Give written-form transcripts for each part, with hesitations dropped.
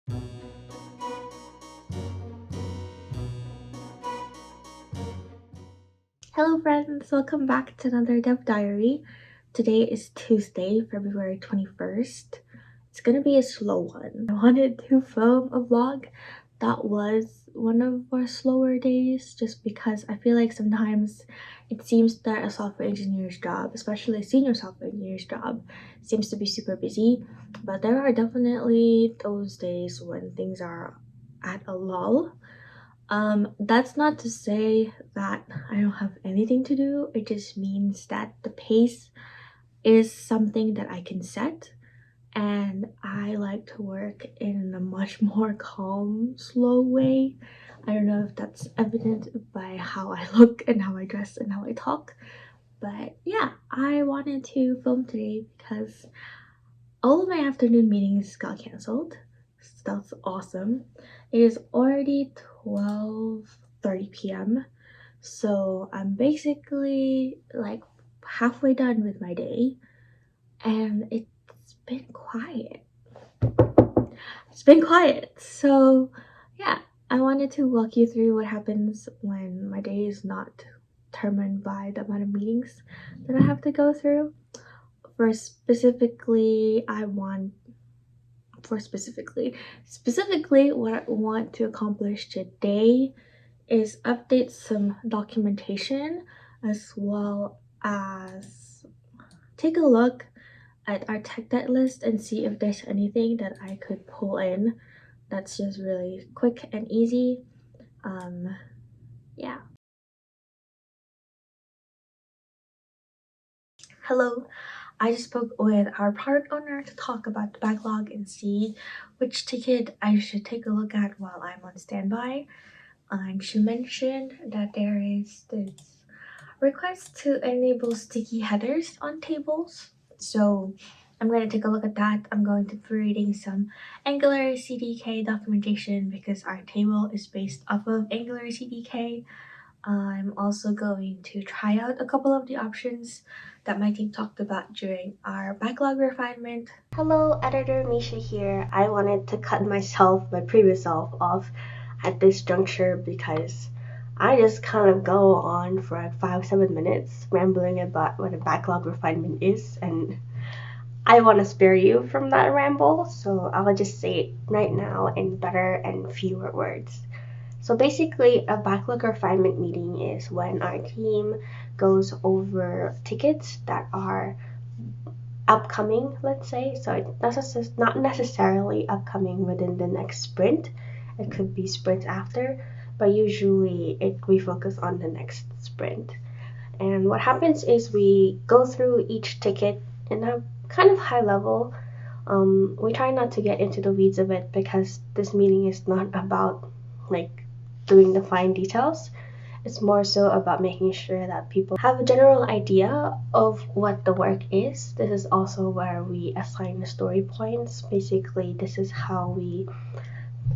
Hello friends, welcome back to another Dev Diary. Today is Tuesday, February 21st. It's gonna be a slow one. I wanted to film a vlog that was one of our slower days just because I feel like sometimes it seems that a software engineer's job, especially a senior software engineer's job, seems to be super busy. But there are definitely those days when things are at a lull. That's not to say that I don't have anything to do. It just means that the pace is something that I can set, and I like to work in a much more calm, slow way. I don't know if that's evident by how I look and how I dress and how I talk, but yeah, I wanted to film today because all of my afternoon meetings got canceled. So that's awesome. It is already 12:30 p.m. So I'm basically like halfway done with my day, and it's been quiet. It's been quiet. So yeah, I wanted to walk you through what happens when my day is not determined by the amount of meetings that I have to go through. For specifically, I want for specifically what I want to accomplish today is update some documentation as well as take a look at our tech debt list and see if there's anything that I could pull in that's just really quick and easy. um yeah. Hello, I just spoke with our product owner to talk about the backlog and see which ticket I should take a look at while I'm on standby. She mentioned that there is this request to enable sticky headers on tables. So I'm going to take a look at that. I'm going to be reading some Angular CDK documentation because our table is based off of Angular CDK. I'm also going to try out a couple of the options that my team talked about during our backlog refinement. Hello, editor Misha here. I wanted to cut my previous self, off at this juncture because I just kind of go on for like 5-7 minutes rambling about what a backlog refinement is, and I want to spare you from that ramble, so I'll just say it right now in better and fewer words. So basically, a backlog refinement meeting is when our team goes over tickets that are upcoming, let's say. So it's not necessarily upcoming within the next sprint. It could be sprint after, but usually we focus on the next sprint. And what happens is we go through each ticket in a kind of high level. We try not to get into the weeds of it because this meeting is not about like doing the fine details. It's more so about making sure that people have a general idea of what the work is. This is also where we assign the story points. Basically, this is how we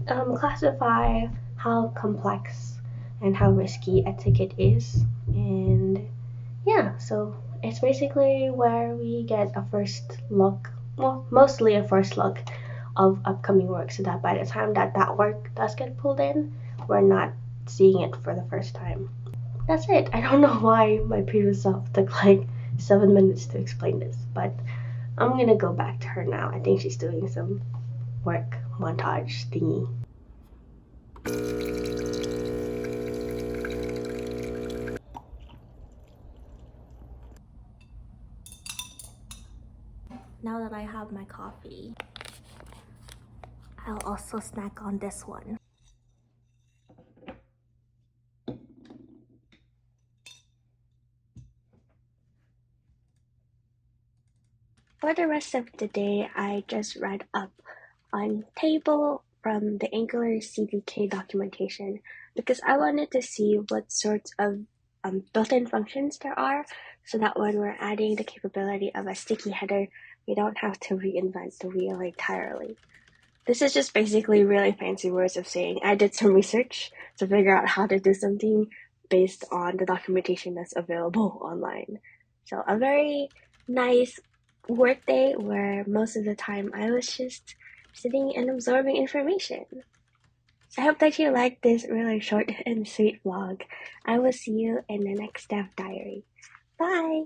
classify how complex and how risky a ticket is. And yeah, so it's basically where we get a first look, well, mostly a first look of upcoming work, so that by the time that work does get pulled in, we're not seeing it for the first time. That's it. I don't know why my previous self took like 7 minutes to explain this, but I'm gonna go back to her now. I think she's doing some work montage thingy. Now that I have my coffee, I'll also snack on this one. For the rest of the day, I just read up on table from the Angular CDK documentation because I wanted to see what sorts of built-in functions there are so that when we're adding the capability of a sticky header, we don't have to reinvent the wheel entirely. This is just basically really fancy words of saying I did some research to figure out how to do something based on the documentation that's available online. So a very nice work day where most of the time I was just sitting and absorbing information. I hope that you liked this really short and sweet vlog. I will see you in the next Dev Diary. Bye!